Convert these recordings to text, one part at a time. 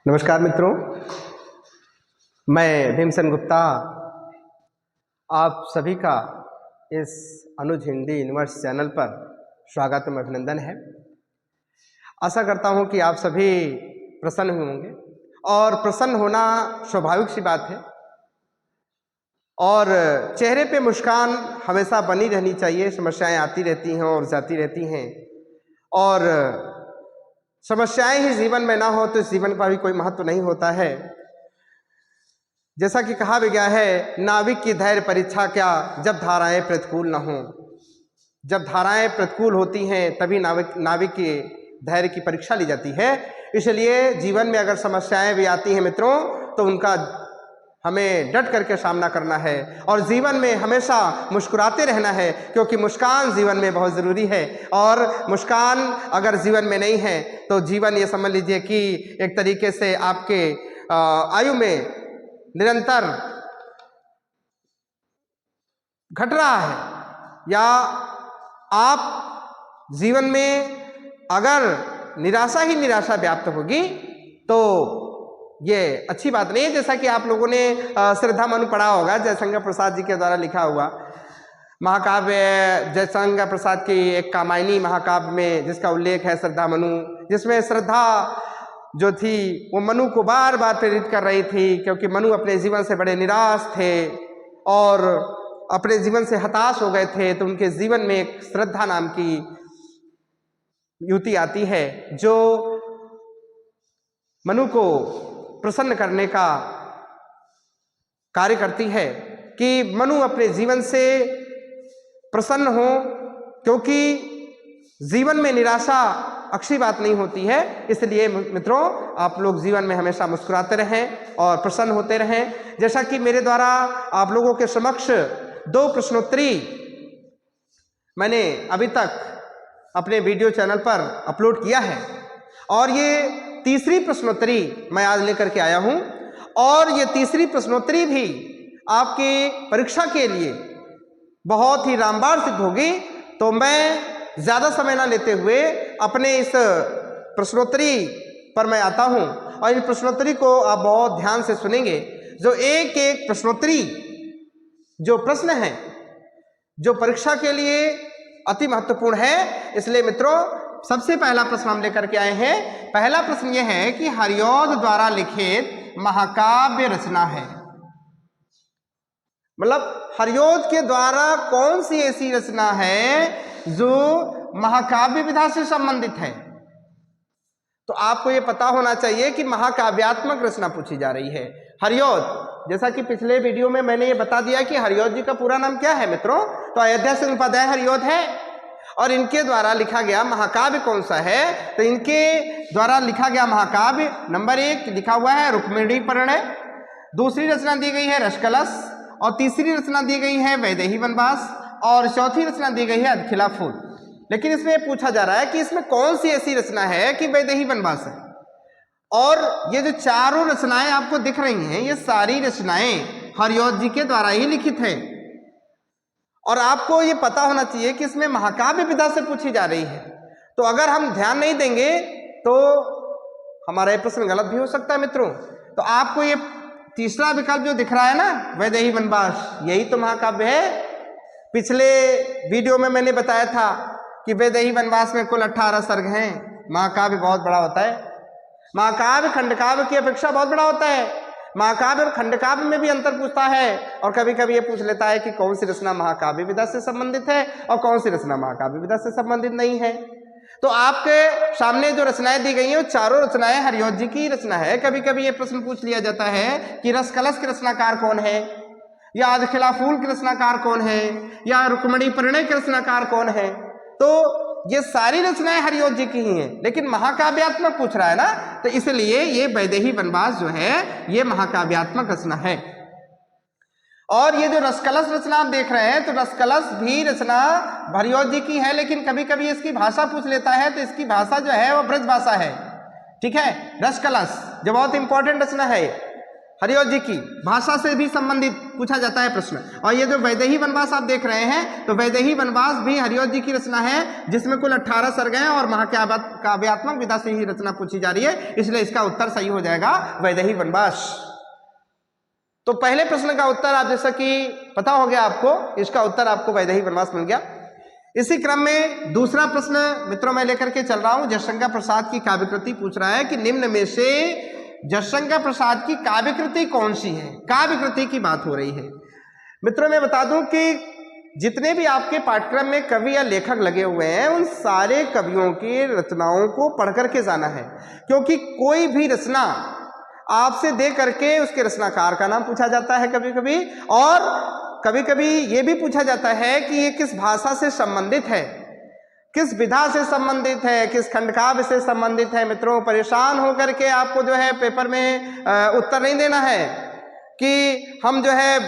नमस्कार मित्रों, मैं भीमसेन गुप्ता आप सभी का इस अनुज हिंदी यूनिवर्स चैनल पर स्वागत एवं अभिनंदन है। आशा करता हूं कि आप सभी प्रसन्न होंगे और प्रसन्न होना स्वाभाविक सी बात है और चेहरे पे मुस्कान हमेशा बनी रहनी चाहिए। समस्याएं आती रहती हैं और जाती रहती हैं और समस्याएं ही जीवन में ना हो तो इस जीवन का भी कोई महत्व नहीं होता है। जैसा कि कहा भी गया है, नाविक की धैर्य परीक्षा क्या जब धाराएं प्रतिकूल न हों। जब धाराएं प्रतिकूल होती हैं तभी नाविक की धैर्य की परीक्षा ली जाती है। इसलिए जीवन में अगर समस्याएं भी आती हैं मित्रों, तो उनका हमें डट करके सामना करना है और जीवन में हमेशा मुस्कुराते रहना है, क्योंकि मुस्कान जीवन में बहुत ज़रूरी है। और मुस्कान अगर जीवन में नहीं है तो जीवन ये समझ लीजिए कि एक तरीके से आपके आयु में निरंतर घट रहा है, या आप जीवन में अगर निराशा ही निराशा व्याप्त होगी तो ये अच्छी बात नहीं है। जैसा कि आप लोगों ने श्रद्धा मनु पढ़ा होगा, जयशंकर प्रसाद जी के द्वारा लिखा हुआ महाकाव्य जयशंकर प्रसाद की एक कामायनी महाकाव्य में जिसका उल्लेख है श्रद्धा मनु, जिसमें श्रद्धा जो थी वो मनु को बार बार प्रेरित कर रही थी, क्योंकि मनु अपने जीवन से बड़े निराश थे और अपने जीवन से हताश हो गए थे। तो उनके जीवन में एक श्रद्धा नाम की युवती आती है जो मनु को प्रसन्न करने का कार्य करती है कि मनु अपने जीवन से प्रसन्न हो, क्योंकि जीवन में निराशा अच्छी बात नहीं होती है। इसलिए मित्रों, आप लोग जीवन में हमेशा मुस्कुराते रहें और प्रसन्न होते रहें। जैसा कि मेरे द्वारा आप लोगों के समक्ष 2 प्रश्नोत्तरी मैंने अभी तक अपने वीडियो चैनल पर अपलोड किया है और ये तीसरी प्रश्नोत्तरी मैं आज लेकर के आया हूं और ये तीसरी प्रश्नोत्तरी भी आपकी परीक्षा के लिए बहुत ही रामबाण सिद्ध होगी। तो मैं ज़्यादा समय ना लेते हुए अपने इस प्रश्नोत्तरी पर मैं आता हूं और इन प्रश्नोत्तरी को आप बहुत ध्यान से सुनेंगे। जो एक एक प्रश्नोत्तरी जो प्रश्न है जो परीक्षा के लिए अति महत्वपूर्ण है। इसलिए मित्रों, सबसे पहला प्रश्न हम लेकर के आए हैं। पहला प्रश्न यह है कि हरिऔध द्वारा लिखित महाकाव्य रचना है, मतलब हरिऔध के द्वारा कौन सी ऐसी रचना है जो महाकाव्य विधा से संबंधित है। तो आपको यह पता होना चाहिए कि महाकाव्यात्मक रचना पूछी जा रही है। हरिऔध, जैसा कि पिछले वीडियो में मैंने ये बता दिया कि हरिऔध जी का पूरा नाम क्या है मित्रों, तो अयोध्या सिंह उपाध्याय हरिऔध है और इनके द्वारा लिखा गया महाकाव्य कौन सा है। तो इनके द्वारा लिखा गया महाकाव्य नंबर 1 लिखा हुआ है रुक्मिणी परिणय, दूसरी रचना दी गई है रसकलश और तीसरी रचना दी गई है वैदेही वनवास और चौथी रचना दी गई है अधखिला फूल। लेकिन इसमें पूछा जा रहा है कि इसमें कौन सी ऐसी रचना है कि वैदेही वनवास है। और ये जो चारों रचनाएं आपको दिख रही हैं, ये सारी रचनाएं हरिऔध जी के द्वारा ही लिखित हैं और आपको ये पता होना चाहिए कि इसमें महाकाव्य विधा से पूछी जा रही है। तो अगर हम ध्यान नहीं देंगे तो हमारा ये प्रश्न गलत भी हो सकता है मित्रों। तो आपको ये तीसरा विकल्प जो दिख रहा है ना, वैदेही वनवास, यही तो महाकाव्य है। पिछले वीडियो में मैंने बताया था कि वैदेही वनवास में कुल 18 सर्ग हैं। महाकाव्य बहुत बड़ा होता है, महाकाव्य खंडकाव्य की अपेक्षा बहुत बड़ा होता है। महाकाव्य और खंडकाव्य में भी अंतर पूछता है और कभी कभी ये पूछ लेता है कि कौन सी रचना महाकाव्य विधा से संबंधित है और कौन सी रचना महाकाव्य विधा से संबंधित नहीं है। तो आपके सामने जो रचनाएं दी गई हैं वो चारों रचनाएं हरिऔध जी की रचना है। कभी कभी ये प्रश्न पूछ लिया जाता है कि रसकलश के रचनाकार कौन है, या अधखिला फूल के रचनाकार कौन है, या रुक्मिणी परिणय के रचनाकार कौन है। तो ये सारी रचनाएं हरिऔध जी की ही हैं, लेकिन महाकाव्यात्मक पूछ रहा है ना, तो इसलिए ये वैदेही वनवास जो है ये महाकाव्यात्मक रचना है। और ये जो रसकलश रचना आप देख रहे हैं, तो रसकलश भी रचना हरिऔध जी की है, लेकिन कभी कभी इसकी भाषा पूछ लेता है तो इसकी भाषा जो है वो ब्रज भाषा है। ठीक है, रसकलश जो बहुत इंपॉर्टेंट रचना है, हरिऔध जी की भाषा से भी संबंधित पूछा जाता है प्रश्न। और ये जो वैदेही वनवास आप देख रहे हैं, तो वैदेही वनवास भी हरिऔध जी की रचना है, जिसमें कुल 18 सर्ग हैं और महाकाव्यात्मक विधा से ही रचना पूछी जा रही है, इसलिए इसका उत्तर सही हो जाएगा वैदेही वनवास। तो पहले प्रश्न का उत्तर आप जैसा कि पता हो गया आपको, इसका उत्तर आपको वैदेही वनवास मिल गया। इसी क्रम में दूसरा प्रश्न मित्रों मैं लेकर के चल रहा हूं। जयशंकर प्रसाद की काव्यकृति पूछ रहा है कि निम्न में से जयशंकर प्रसाद की काव्यकृति कौन सी है। काव्यकृति की बात हो रही है। मित्रों मैं बता दूं कि जितने भी आपके पाठ्यक्रम में कवि या लेखक लगे हुए हैं, उन सारे कवियों की रचनाओं को पढ़ करके जाना है, क्योंकि कोई भी रचना आपसे दे करके उसके रचनाकार का नाम पूछा जाता है कभी कभी, और कभी कभी ये भी पूछा जाता है कि ये किस भाषा से संबंधित है, किस विधा से संबंधित है, किस खंडकाव्य से संबंधित है। मित्रों परेशान होकर के आपको जो है पेपर में उत्तर नहीं देना है कि हम जो है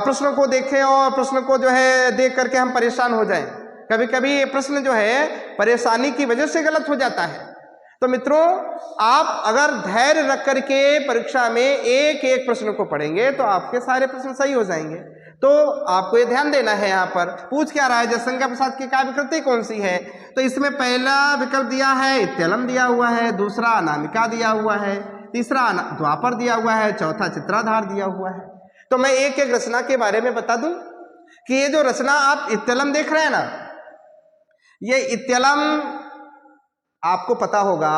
प्रश्नों को देखें और प्रश्न को जो है देख करके हम परेशान हो जाएं। कभी कभी ये प्रश्न जो है परेशानी की वजह से गलत हो जाता है। तो मित्रों आप अगर धैर्य रख करके परीक्षा में एक एक प्रश्न को पढ़ेंगे तो आपके सारे प्रश्न सही हो जाएंगे। तो आपको ये ध्यान देना है। यहाँ पर पूछ क्या रहा है, जयशंकर प्रसाद की काव्यकृति कौन सी है। तो इसमें पहला विकल्प दिया है इत्यलम दिया हुआ है, दूसरा अनामिका दिया हुआ है, तीसरा द्वापर दिया हुआ है, चौथा चित्राधार दिया हुआ है। तो मैं एक एक रचना के बारे में बता दूं कि ये जो रचना आप इत्यलम देख रहे हैं ना, ये इत्यलम आपको पता होगा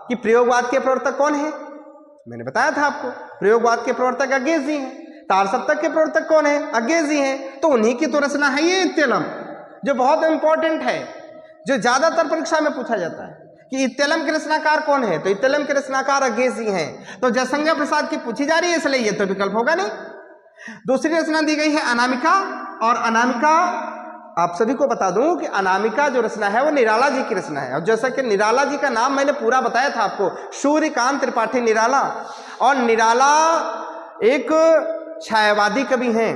कि प्रयोगवाद के प्रवर्तक कौन है। मैंने बताया था आपको, प्रयोगवाद के प्रवर्तक अज्ञेय जी हैं। तार सप्तक के प्रवर्तक कौन है, अज्ञेय जी हैं। तो उन्हीं की तो रचना है ये इत्यलम, जो बहुत इंपॉर्टेंट है, जो ज्यादातर परीक्षा में पूछा जाता है कि इत्यलम के रचनाकार कौन है। तो इत्यलम के रचनाकार अज्ञेय जी हैं। तो जयशंकर प्रसाद की पूछी जा रही है, इसलिए ये तो विकल्प होगा नहीं। दूसरी रचना दी गई है अनामिका, और अनामिका आप सभी को बता दूं कि अनामिका जो रचना है वो निराला जी की रचना है। और जैसा कि निराला जी का नाम मैंने पूरा बताया था आपको, सूर्यकांत त्रिपाठी निराला। और निराला एक छायावादी कवि हैं।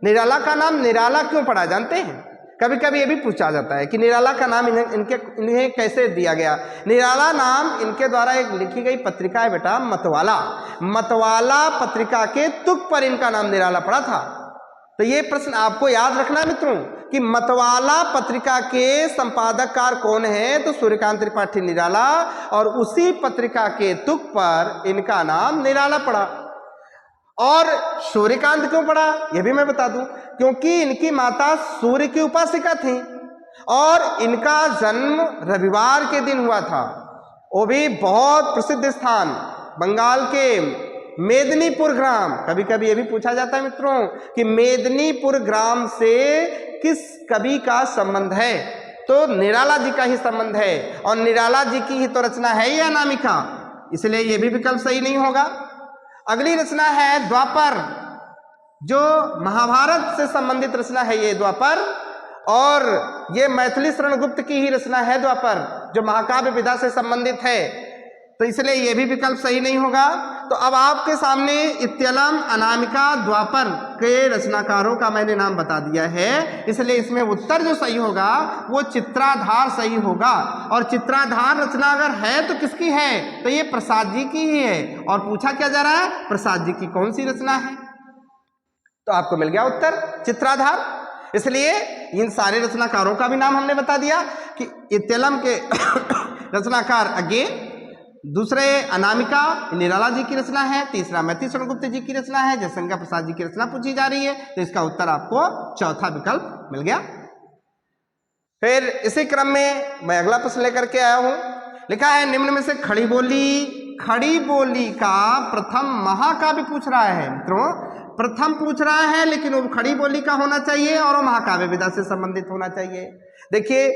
निराला का नाम निराला क्यों पड़ा जानते हैं? कभी कभी ये भी पूछा जाता है कि निराला का नाम इन्हें कैसे दिया गया। निराला नाम इनके द्वारा एक लिखी गई पत्रिका है बेटा, मतवाला। मतवाला पत्रिका के तुक पर इनका नाम निराला पड़ा था। तो ये प्रश्न आपको याद रखना मित्रों कि मतवाला पत्रिका के संपादककार कौन है। तो सूर्यकांत त्रिपाठी निराला, और उसी पत्रिका के तुक पर इनका नाम निराला पड़ा। और सूर्यकांत क्यों पड़ा यह भी मैं बता दूं, क्योंकि इनकी माता सूर्य की उपासिका थी और इनका जन्म रविवार के दिन हुआ था। वो भी बहुत प्रसिद्ध स्थान बंगाल के मेदिनीपुर ग्राम। कभी कभी ये भी पूछा जाता है मित्रों कि मेदिनीपुर ग्राम से किस कवि का संबंध है। तो निराला जी का ही संबंध है, और निराला जी की ही तो रचना है ये अनामिका, इसलिए ये भी विकल्प सही नहीं होगा। अगली रचना है द्वापर, जो महाभारत से संबंधित रचना है ये द्वापर, और ये मैथिली शरण गुप्त की ही रचना है द्वापर, जो महाकाव्य विधा से संबंधित है। तो इसलिए ये भी विकल्प सही नहीं होगा। तो अब आपके सामने इत्यलम, अनामिका, द्वापर के रचनाकारों का मैंने नाम बता दिया है, इसलिए इसमें उत्तर जो सही होगा वो चित्राधार सही होगा। और चित्राधार रचना अगर है तो किसकी है? तो ये प्रसाद जी की ही है। और पूछा क्या जा रहा है, प्रसाद जी की कौन सी रचना है। तो आपको मिल गया उत्तर चित्राधार। इसलिए इन सारे रचनाकारों का भी नाम हमने बता दिया कि इत्यलम के रचनाकार अज्ञेय, दूसरे अनामिका निराला जी की रचना है, तीसरा मैथिली शरण गुप्त जी की रचना है, जयशंकर प्रसाद जी की रचना पूछी जा रही है। तो इसका उत्तर आपको चौथा विकल्प मिल गया। फिर इसी क्रम में मैं अगला प्रश्न लेकर के आया हूं। लिखा है निम्न में से खड़ी बोली का प्रथम महाकाव्य पूछ रहा है। मित्रों प्रथम पूछ रहा है, लेकिन वो खड़ी बोली का होना चाहिए और वो महाकाव्य विधा से संबंधित होना चाहिए। देखिए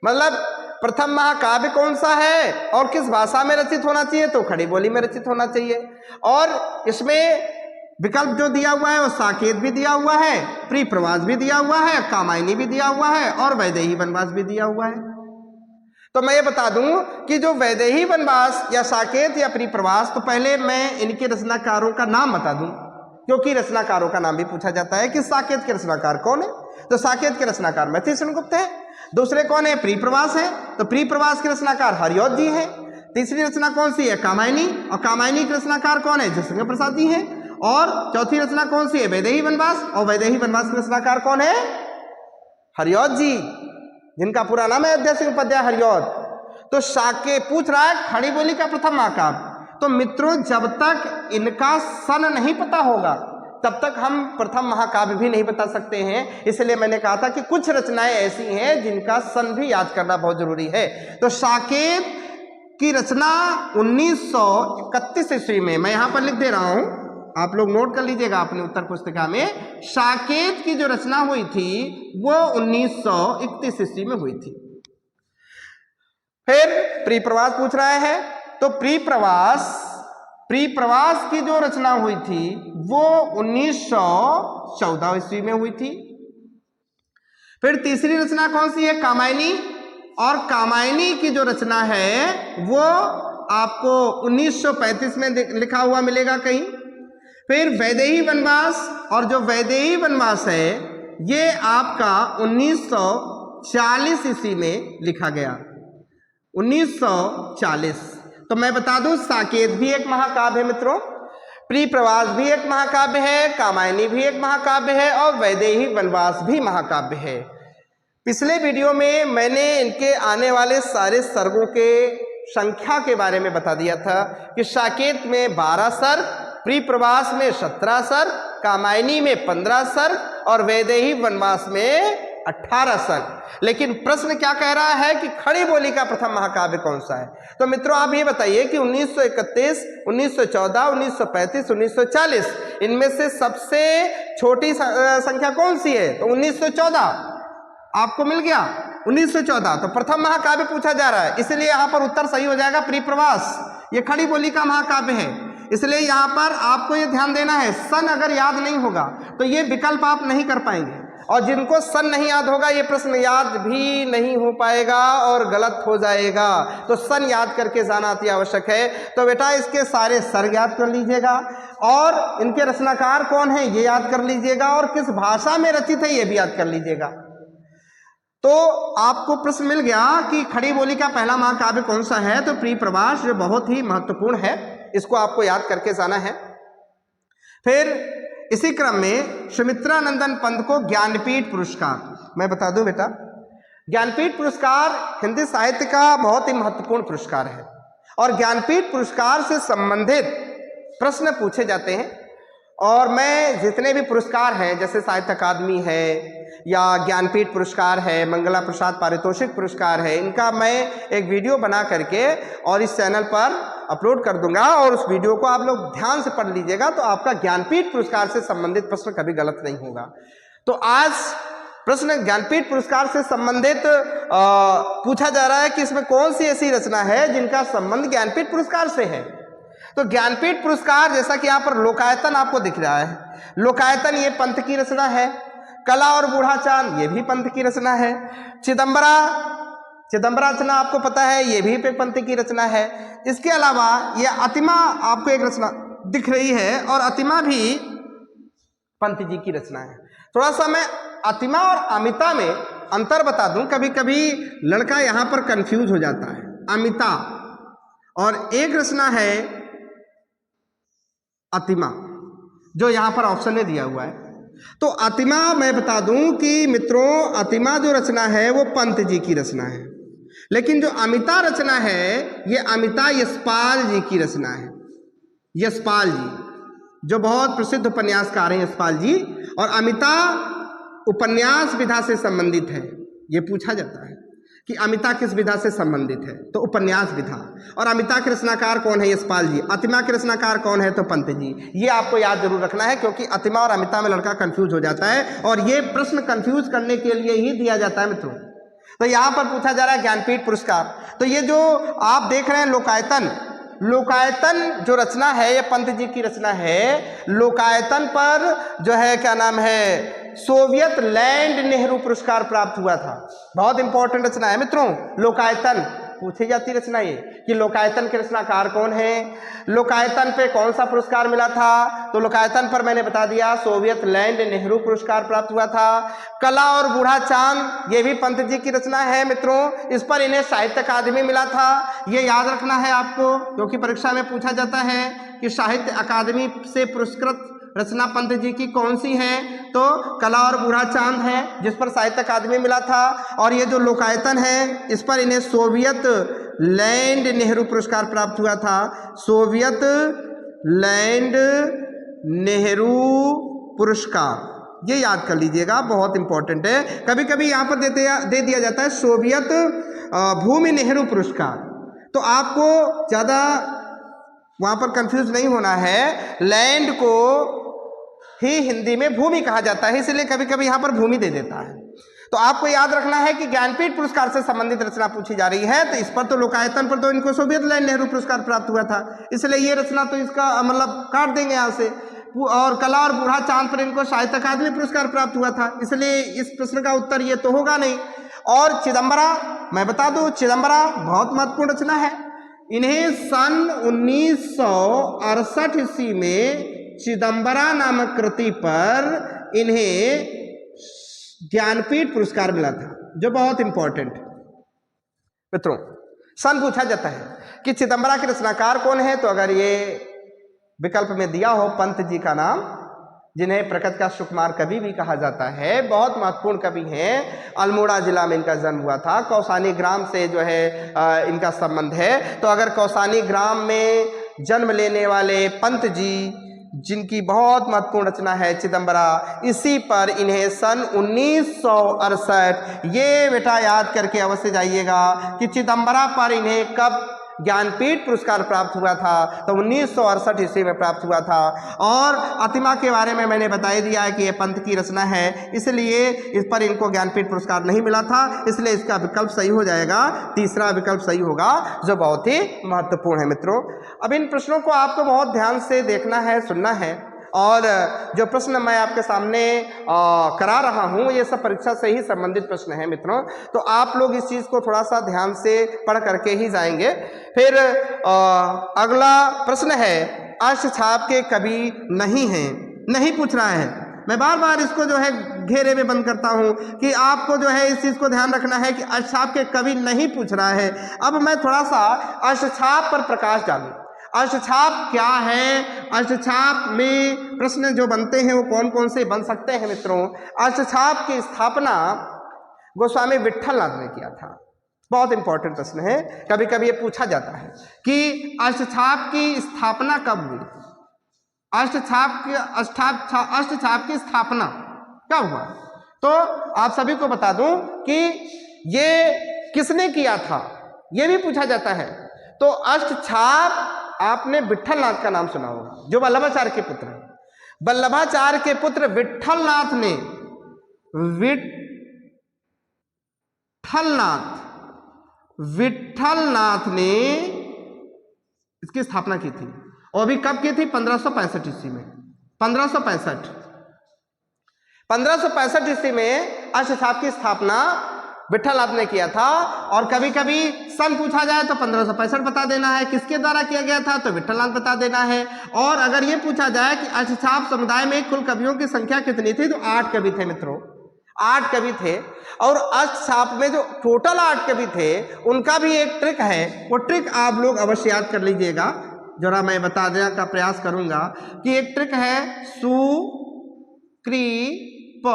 मतलब प्रथम महाकाव्य कौन सा है और किस भाषा में रचित होना चाहिए, तो खड़ी बोली में रचित होना चाहिए। और इसमें विकल्प जो दिया हुआ है वो साकेत भी दिया हुआ है, प्री प्रवास भी दिया हुआ है, कामायनी भी दिया हुआ है, और वैदेही वनवास भी दिया हुआ है। तो मैं ये बता दूं कि जो वैदेही वनवास या साकेत या प्री प्रवास, तो पहले मैं इनके रचनाकारों का नाम बता दूं, क्योंकि रचनाकारों का नाम भी पूछा जाता है कि साकेत के रचनाकार कौन है। तो साकेत के रचनाकार मैथिली शरण गुप्त है। दूसरे कौन है, प्री प्रवास है, तो प्री प्रवास के रचनाकार हरिऔध जी हैं। तीसरी रचना कौन सी है, कामायनी, और कामायनी के रचनाकार कौन है, जयशंकर प्रसाद जी हैं। और चौथी रचना कौन सी है? वैदेही वनवास। और वैदेही वनवास के रचनाकार कौन है? हरिऔध जी, जिनका पूरा नाम है अयोध्या सिंह उपाध्याय हरिऔध। तो साके पूछ रहा है खड़ी बोली का प्रथम महाकाव्य। तो मित्रों जब तक इनका सन नहीं पता होगा तब तक हम प्रथम महाकाव्य भी नहीं बता सकते हैं। इसलिए मैंने कहा था कि कुछ रचनाएं ऐसी हैं जिनका सन भी याद करना बहुत जरूरी है। तो साकेत की रचना 1931 ईस्वी में, मैं यहां पर लिख दे रहा हूं, आप लोग नोट कर लीजिएगा अपने उत्तर पुस्तिका में। साकेत की जो रचना हुई थी वो 1931 ईस्वी में हुई थी। फिर प्रीप्रवास पूछ रहा है, तो प्रीप्रवास की जो रचना हुई थी वो 1914 ईस्वी में हुई थी। फिर तीसरी रचना कौन सी है? कामायनी। और कामायनी की जो रचना है वो आपको 1935 में लिखा हुआ मिलेगा कहीं। फिर वैदेही वनवास, और जो वैदेही वनवास है ये आपका 1940 ईस्वी में लिखा गया, 1940। तो मैं बता दूं साकेत भी एक महाकाव्य है मित्रों, प्रीप्रवास भी एक महाकाव्य है, कामायनी भी एक महाकाव्य है और वैदेही वनवास भी महाकाव्य है। पिछले वीडियो में मैंने इनके आने वाले सारे सर्गों के संख्या के बारे में बता दिया था कि साकेत में 12 सर्ग, प्रीप्रवास में 17 सर्ग, कामायनी में 15 सर्ग और वैदेही वनवास में 18 सर्ग। लेकिन प्रश्न क्या कह रहा है कि खड़ी बोली का प्रथम महाकाव्य कौन सा है? तो मित्रों आप ये बताइए कि 1931, 1914, 1935, 1940 इनमें से सबसे छोटी संख्या कौन सी है? तो 1914 आपको मिल गया, 1914। तो प्रथम महाकाव्य पूछा जा रहा है, इसलिए यहां पर उत्तर सही हो जाएगा प्रीप्रवास। ये खड़ी बोली का महाकाव्य है, इसलिए यहां पर आपको ये ध्यान देना है, सन अगर याद नहीं होगा तो ये विकल्प आप नहीं कर पाएंगे। और जिनको सन नहीं याद होगा ये प्रश्न याद भी नहीं हो पाएगा और गलत हो जाएगा। तो सन याद करके जाना अति आवश्यक है। तो बेटा इसके सारे सर्ग याद कर लीजिएगा और इनके रचनाकार कौन है ये याद कर लीजिएगा और किस भाषा में रचित है ये भी याद कर लीजिएगा। तो आपको प्रश्न मिल गया कि खड़ी बोली का पहला महाकाव्य कौन सा है? तो प्रीप्रवास, जो बहुत ही महत्वपूर्ण है, इसको आपको याद करके जाना है। फिर इसी क्रम में सुमित्रानंदन पंत को ज्ञानपीठ पुरस्कार, मैं बता दूं बेटा, ज्ञानपीठ पुरस्कार हिंदी साहित्य का बहुत ही महत्वपूर्ण पुरस्कार है और ज्ञानपीठ पुरस्कार से संबंधित प्रश्न पूछे जाते हैं। और मैं जितने भी पुरस्कार हैं जैसे साहित्य अकादमी है या ज्ञानपीठ पुरस्कार है, मंगला प्रसाद पारितोषिक पुरस्कार है, इनका मैं एक वीडियो बना करके और इस चैनल पर अपलोड कर दूंगा और उस वीडियो को आप लोग ध्यान से पढ़ लीजिएगा तो आपका ज्ञानपीठ पुरस्कार से संबंधित प्रश्न कभी गलत नहीं होगा। तो आज प्रश्न ज्ञानपीठ पुरस्कार से संबंधित पूछा जा रहा है कि इसमें कौन सी ऐसी रचना है जिनका संबंध ज्ञानपीठ पुरस्कार से है। तो ज्ञानपीठ पुरस्कार, जैसा कि यहाँ पर लोकायतन आपको दिख रहा है, लोकायतन ये पंत की रचना है। कला और बूढ़ा चांद ये भी पंत की रचना है। चिदंबरा रचना आपको पता है ये भी पंत की रचना है। इसके अलावा ये अतिमा आपको एक रचना दिख रही है और अतिमा भी पंत जी की रचना है। थोड़ा सा मैं अतिमा और अमिता में अंतर बता दूं, कभी कभी लड़का यहाँ पर कंफ्यूज हो जाता है। अमिता और एक रचना है अतिमा जो यहाँ पर ऑप्शन में दिया हुआ है। तो अतिमा मैं बता दूं कि मित्रों अतिमा जो रचना है वो पंत जी की रचना है, लेकिन जो अमिता रचना है ये अमिता यशपाल जी की रचना है। यशपाल जी जो बहुत प्रसिद्ध उपन्यासकार हैं यशपाल जी, और अमिता उपन्यास विधा से संबंधित है। ये पूछा जाता है कि अमिता किस विधा से संबंधित है, तो उपन्यास विधा। और अमिता के रचनाकार कौन है? यशपाल जी। अतिमा के रचनाकार कौन है? तो पंत जी। ये आपको याद जरूर रखना है क्योंकि अतिमा और अमिता में लड़का कंफ्यूज हो जाता है और ये प्रश्न कंफ्यूज करने के लिए ही दिया जाता है मित्रों। तो यहाँ पर पूछा जा रहा है ज्ञानपीठ पुरस्कार। तो ये जो आप देख रहे हैं लोकायतन, लोकायतन जो रचना है ये पंत जी की रचना है। लोकायतन पर जो है क्या नाम है सोवियत लैंड नेहरू पुरस्कार प्राप्त हुआ था। बहुत इंपॉर्टेंट रचना है मित्रों लोकायतन। पूछी जाती रचना ये कि लोकायतन के रचनाकार कौन है, लोकायतन पे कौन सा पुरस्कार मिला था। तो लोकायतन पर मैंने बता दिया सोवियत लैंड नेहरू पुरस्कार प्राप्त हुआ था। कला और बूढ़ा चांद ये भी पंत जी की रचना है मित्रों, इस पर इन्हें साहित्य अकादमी मिला था। ये याद रखना है आपको, क्योंकि परीक्षा में पूछा जाता है कि साहित्य अकादमी से पुरस्कृत रचना पंत जी की कौन सी है। तो कला और बूढ़ा चांद है जिस पर साहित्य अकादमी मिला था, और ये जो लोकायतन है इस पर इन्हें सोवियत लैंड नेहरू पुरस्कार प्राप्त हुआ था। सोवियत लैंड नेहरू पुरस्कार, ये याद कर लीजिएगा, बहुत इंपॉर्टेंट है। कभी कभी यहाँ पर दे दिया जाता है सोवियत भूमि नेहरू पुरस्कार, तो आपको ज़्यादा वहाँ पर कंफ्यूज नहीं होना है। लैंड को ही हिंदी में भूमि कहा जाता है, इसलिए कभी कभी यहाँ पर भूमि दे देता है। तो आपको याद रखना है कि ज्ञानपीठ पुरस्कार से संबंधित रचना पूछी जा रही है, तो इस पर तो लोकायतन पर तो इनको सोवियत लैंड नेहरू पुरस्कार प्राप्त हुआ था, इसलिए ये रचना तो इसका मतलब काट देंगे यहाँ से। और कला और बूढ़ा चांद पर इनको साहित्य अकादमी पुरस्कार प्राप्त हुआ था, इसलिए इस प्रश्न का उत्तर ये तो होगा नहीं। और चिदम्बरा, मैं बता दूं चिदम्बरा बहुत महत्वपूर्ण रचना है। इन्हें सन 1968 ईस्वी में चिदम्बरा नामक कृति पर इन्हें ज्ञानपीठ पुरस्कार मिला था, जो बहुत इंपॉर्टेंट मित्रों। सन पूछा जाता है कि चिदम्बरा के रचनाकार कौन है, तो अगर ये विकल्प में दिया हो पंत जी का नाम, जिन्हें प्रकृत का सुकुमार कवि भी कहा जाता है, बहुत महत्वपूर्ण कवि हैं। अल्मोड़ा जिला में इनका जन्म हुआ था, कौसानी ग्राम से जो है इनका संबंध है। तो अगर कौसानी ग्राम में जन्म लेने वाले पंत जी, जिनकी बहुत महत्वपूर्ण रचना है चिदम्बरा, इसी पर इन्हें सन 1968, ये बेटा याद करके अवश्य जाइएगा कि चिदम्बरा पर इन्हें कब ज्ञानपीठ पुरस्कार प्राप्त हुआ था, तो 1968 ईस्वी में प्राप्त हुआ था। और अतिमा के बारे में मैंने बता ही दिया है कि ये पंत की रचना है, इसलिए इस पर इनको ज्ञानपीठ पुरस्कार नहीं मिला था, इसलिए इसका विकल्प सही हो जाएगा, तीसरा विकल्प सही होगा, जो बहुत ही महत्वपूर्ण है मित्रों। अब इन प्रश्नों को आपको बहुत ध्यान से देखना है, सुनना है, और जो प्रश्न मैं आपके सामने करा रहा हूँ ये सब परीक्षा से ही संबंधित प्रश्न है मित्रों, तो आप लोग इस चीज़ को थोड़ा सा ध्यान से पढ़ करके ही जाएंगे। फिर अगला प्रश्न है, अष्टछाप के कवि नहीं हैं, नहीं पूछ रहा है। मैं बार बार इसको जो है घेरे में बंद करता हूँ कि आपको जो है इस चीज़ को ध्यान रखना है कि अष्टछाप के कवि नहीं पूछ रहा है। अब मैं थोड़ा सा अष्टछाप पर प्रकाश डालूँ। अष्टछाप क्या है, अष्टछाप में प्रश्न जो बनते हैं वो कौन कौन से बन सकते हैं मित्रों। अष्टछाप की स्थापना गोस्वामी विट्ठलनाथ ने किया था, बहुत इंपॉर्टेंट प्रश्न है, कभी कभी ये पूछा जाता है कि अष्टछाप की स्थापना कब हुई, अष्टछाप की स्थापना कब हुआ। तो आप सभी को बता दूं कि ये किसने किया था, ये भी पूछा जाता है। तो अष्टछाप आपने विट्ठलनाथ का नाम सुना होगा, जो वल्लभाचार्य के पुत्र हैं। वल्लभाचार्य के पुत्र विट्ठलनाथ ने इसकी स्थापना की थी, और अभी कब की थी, 1565 ईस्वी में। 1565 ईस्वी में अष्टछाप की स्थापना विट्ठलनाथ ने किया था। और कभी कभी सन पूछा जाए तो 1565 बता देना है, किसके द्वारा किया गया था तो विट्ठलनाथ बता देना है। और अगर ये पूछा जाए कि अष्टछाप समुदाय में कुल कवियों की संख्या कितनी थी, तो 8 कवि थे मित्रों, 8 कवि थे। और अष्टछाप में जो टोटल 8 कवि थे उनका भी एक ट्रिक है, वो ट्रिक आप लोग अवश्य याद कर लीजिएगा, जरा मैं बता देने का प्रयास करूंगा कि एक ट्रिक है सु क्री प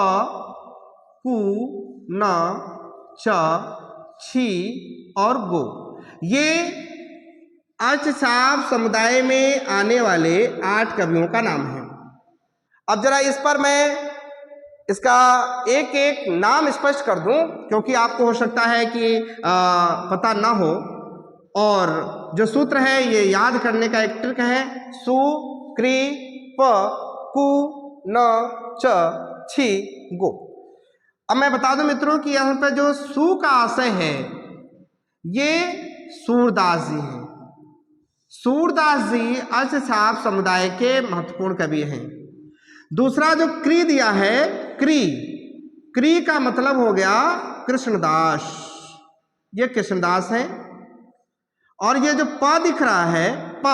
कु न च छी और गो। ये अष्टछाप समुदाय में आने वाले 8 कवियों का नाम है। अब जरा इस पर मैं इसका एक एक नाम स्पष्ट कर दूं, क्योंकि आपको हो सकता है कि पता ना हो, और जो सूत्र है ये याद करने का एक ट्रिक है, सु क्री प कु न च छी गो। अब मैं बता दूं मित्रों कि यहाँ पर जो सु का आशय है ये सूरदास जी हैं। सूरदास जी अष्टछाप समुदाय के महत्वपूर्ण कवि हैं। दूसरा जो क्री दिया है, क्री का मतलब हो गया कृष्णदास, ये कृष्णदास हैं। और ये जो प दिख रहा है प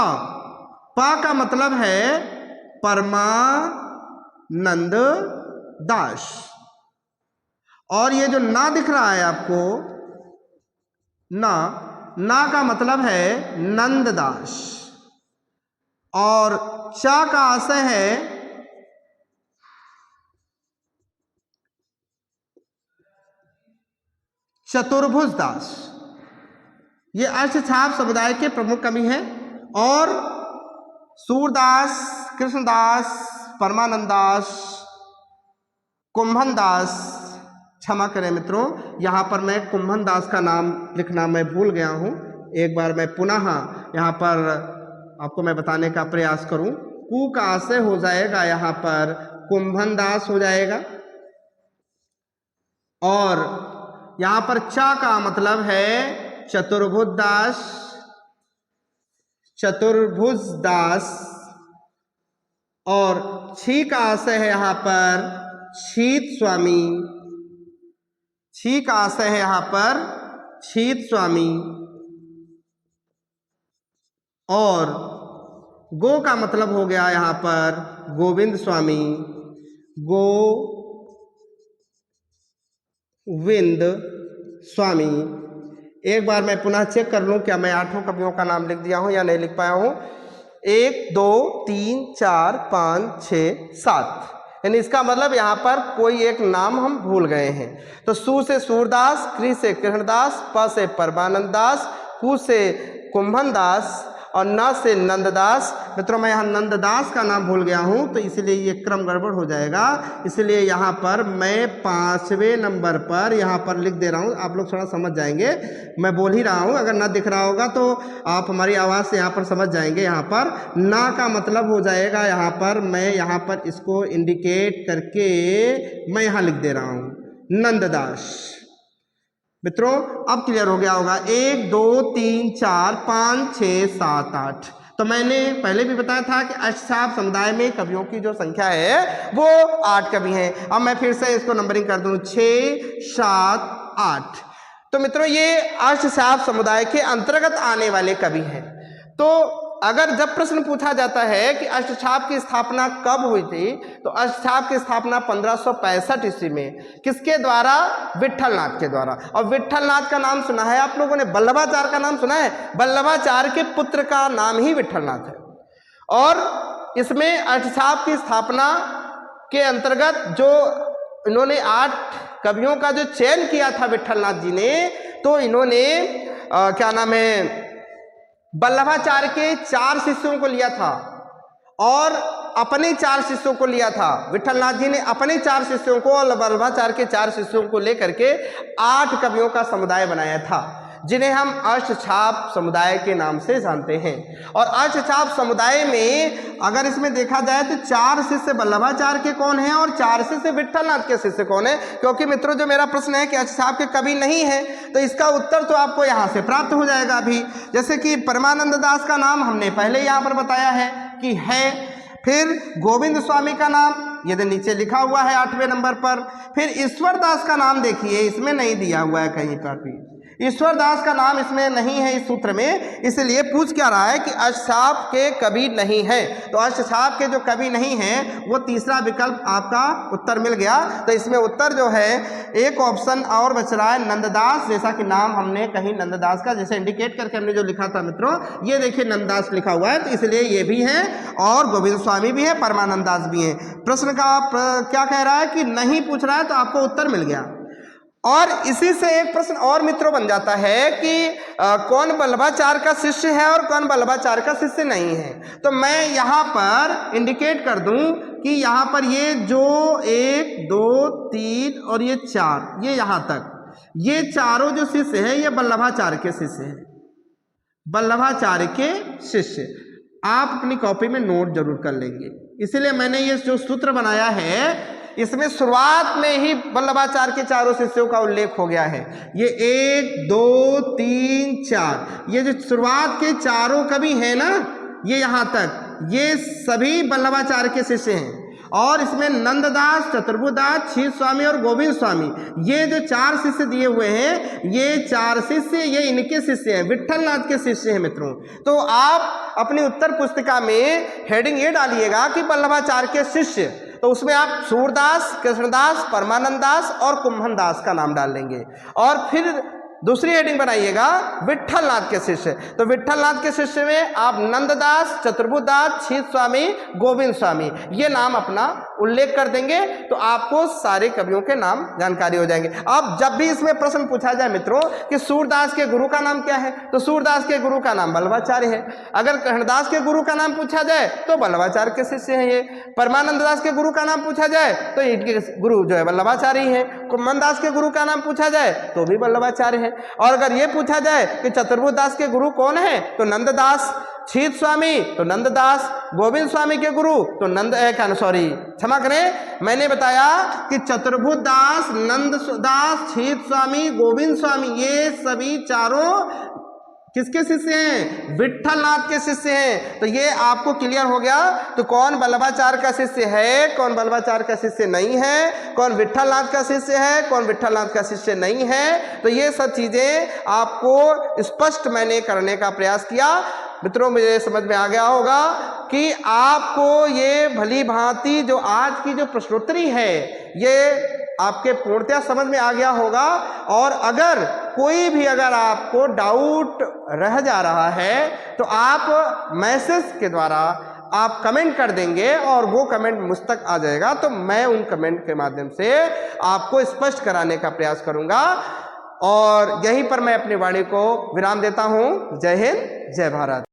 का मतलब है परमानंद दास, और ये जो ना दिख रहा है आपको ना का मतलब है नंददास, और चा का आशय है चतुर्भुज दास। ये अष्टछाप समुदाय के प्रमुख कवि हैं, और सूरदास, कृष्णदास, परमानंदास, कुंभनदास, क्षमा करें मित्रों, यहाँ पर मैं कुंभनदास का नाम लिखना मैं भूल गया हूँ, एक बार मैं पुनः यहाँ पर आपको मैं बताने का प्रयास करूँ। कु का आशय हो जाएगा यहाँ पर कुंभनदास हो जाएगा, और यहाँ पर चा का मतलब है चतुर्भुज दास, और छी का आशय है यहाँ पर शीत स्वामी, छी का आशय है यहाँ पर शीत स्वामी, और गो का मतलब हो गया यहाँ पर गोविंद स्वामी, गोविंद स्वामी। एक बार मैं पुनः चेक कर लूं क्या मैं 8 कवियों का नाम लिख दिया हूं या नहीं लिख पाया हूं। 1 2 3 4 5 6 7, यानी इसका मतलब यहाँ पर कोई एक नाम हम भूल गए हैं। तो सु से सूरदास, कृ से कृष्णदास, प से परमानंद दास, कु से कुंभनदास, और न से नंददास। मित्रों मैं यहाँ नंददास का नाम भूल गया हूँ, तो इसलिए ये क्रम गड़बड़ हो जाएगा, इसलिए यहाँ पर मैं 5वें नंबर पर यहाँ पर लिख दे रहा हूँ। आप लोग थोड़ा समझ जाएंगे, मैं बोल ही रहा हूँ, अगर ना दिख रहा होगा तो आप हमारी आवाज़ से यहाँ पर समझ जाएंगे। यहाँ पर ना का मतलब हो जाएगा, यहाँ पर मैं यहाँ पर इसको इंडिकेट करके मैं यहाँ लिख दे रहा हूँ नंददास। मित्रों अब क्लियर हो गया होगा। 1 2 3 4 5 6 7 8। तो मैंने पहले भी बताया था कि अष्टछाप समुदाय में कवियों की जो संख्या है वो 8 कवि हैं। अब मैं फिर से इसको नंबरिंग कर दूं, 6 7 8। तो मित्रों ये अष्टछाप समुदाय के अंतर्गत आने वाले कवि हैं। तो अगर जब प्रश्न पूछा जाता है कि अष्टछाप की स्थापना कब हुई थी, तो अष्टछाप की स्थापना 1565 ईस्वी में किसके द्वारा? विट्ठलनाथ के द्वारा। और विट्ठलनाथ का नाम सुना है आप लोगों ने? वल्लभाचार्य का नाम सुना है? वल्लभाचार्य के पुत्र का नाम ही विट्ठलनाथ है। और इसमें अष्टछाप की स्थापना के अंतर्गत जो इन्होंने 8 कवियों का जो चयन किया था विट्ठलनाथ जी ने, तो इन्होंने क्या नाम है, वल्लभाचार्य के 4 शिष्यों को लिया था और अपने 4 शिष्यों को लिया था। विट्ठलनाथ जी ने अपने 4 शिष्यों को और वल्लभाचार्य के 4 शिष्यों को लेकर के 8 कवियों का समुदाय बनाया था, जिन्हें हम अष्टछाप समुदाय के नाम से जानते हैं। और अष्टछाप समुदाय में अगर इसमें देखा जाए तो 4 शिष्य वल्लभाचार्य के कौन हैं और 4 शिष्य विट्ठलनाथ के शिष्य कौन है? क्योंकि मित्रों जो मेरा प्रश्न है कि अष्टछाप के कवि नहीं है, तो इसका उत्तर तो आपको यहाँ से प्राप्त हो जाएगा अभी। जैसे कि परमानंद दास का नाम हमने पहले यहाँ पर बताया है कि है, फिर गोविंद स्वामी का नाम ये नीचे लिखा हुआ है 8वें नंबर पर। फिर ईश्वर दास का नाम देखिए, इसमें नहीं दिया हुआ है कहीं पर भी, ईश्वर दास का नाम इसमें नहीं है इस सूत्र में, इसलिए पूछ क्या रहा है कि अष्टछाप के कवि नहीं है। तो अष्टछाप के जो कवि नहीं है वो तीसरा विकल्प आपका उत्तर मिल गया। तो इसमें उत्तर जो है एक ऑप्शन और बच रहा है नंददास, जैसा कि नाम हमने कहीं नंददास का जैसे इंडिकेट करके हमने जो लिखा था मित्रों, ये देखिए नंददास लिखा हुआ है, तो इसलिए ये भी है और गोविंद स्वामी भी है, परमानंद दास भी है। प्रश्न का क्या कह रहा है कि नहीं पूछ रहा है, तो आपको उत्तर मिल गया। और इसी से एक प्रश्न और मित्रों बन जाता है कि कौन वल्लभाचार्य का शिष्य है और कौन वल्लभाचार्य का शिष्य नहीं है। तो मैं यहाँ पर इंडिकेट कर दूं कि यहाँ पर ये जो 1 2 3 और ये 4, ये यहाँ तक ये चारों जो शिष्य हैं ये वल्लभाचार्य के शिष्य हैं, वल्लभाचार्य के शिष्य। आप अपनी कॉपी में नोट जरूर कर लेंगे, इसीलिए मैंने ये जो सूत्र बनाया है इसमें शुरुआत में ही वल्लभाचार्य के 4 शिष्यों का उल्लेख हो गया है। ये 1 2 3 4, ये जो शुरुआत के 4 कवि हैं ना, ये यहाँ तक ये सभी वल्लभाचार्य के शिष्य हैं। और इसमें नंददास, चतुर्भुदास, क्षीर स्वामी और गोविंद स्वामी, ये जो 4 शिष्य दिए हुए हैं, ये 4 शिष्य ये इनके शिष्य हैं, विट्ठलनाथ के शिष्य हैं मित्रों। तो आप अपनी उत्तर पुस्तिका में हेडिंग ये डालिएगा कि वल्लभाचार्य के शिष्य, तो उसमें आप सूरदास, कृष्णदास, परमानंद दास और कुंभन दास का नाम डाल देंगे। और फिर दूसरी हेडिंग बनाइएगा विट्ठलनाथ के शिष्य, तो विट्ठलनाथ के शिष्य में आप नंददास, चतुर्भुदास, क्षीर स्वामी, गोविंद स्वामी ये नाम अपना उल्लेख कर देंगे, तो आपको सारे कवियों के नाम जानकारी हो जाएंगे। अब जब भी इसमें प्रश्न पूछा जाए मित्रों कि सूरदास के गुरु का नाम क्या है, तो सूरदास के गुरु का नाम वल्लभाचार्य है। अगर कृष्णदास के गुरु का नाम पूछा जाए तो वल्लभाचार्य के शिष्य हैं ये। परमानंद दास के गुरु का नाम पूछा जाए तो इनके गुरु जो है वल्लभाचार्य ही है। कुंभन दास के गुरु का नाम पूछा जाए तो भी वल्लभाचार्य है। और अगर ये पूछा जाए कि चतुर्भुदास के गुरु कौन है, तो नंददास, क्षीर स्वामी तो नंददास, गोविंद स्वामी के गुरु तो क्षमा करें, मैंने बताया कि चतुर्भुदास, नंददास, क्षीर स्वामी, गोविंद स्वामी ये सभी चारों किसके शिष्य हैं? विट्ठलनाथ के शिष्य हैं। तो ये आपको क्लियर हो गया। तो कौन वल्लभाचार्य का शिष्य है, कौन वल्लभाचार्य का शिष्य नहीं है, कौन विट्ठलनाथ का शिष्य है, कौन विट्ठलनाथ का शिष्य नहीं है, तो ये सब चीजें आपको स्पष्ट मैंने करने का प्रयास किया। मित्रों मुझे समझ में आ गया होगा कि आपको ये भली भांति जो आज की जो प्रश्नोत्तरी है ये आपके पूर्णतया समझ में आ गया होगा। और अगर कोई भी अगर आपको डाउट रह जा रहा है तो आप मैसेज के द्वारा आप कमेंट कर देंगे और वो कमेंट मुझ तक आ जाएगा, तो मैं उन कमेंट के माध्यम से आपको स्पष्ट कराने का प्रयास करूंगा। और यहीं पर मैं अपनी वाणी को विराम देता हूं। जय हिंद, जय भारत।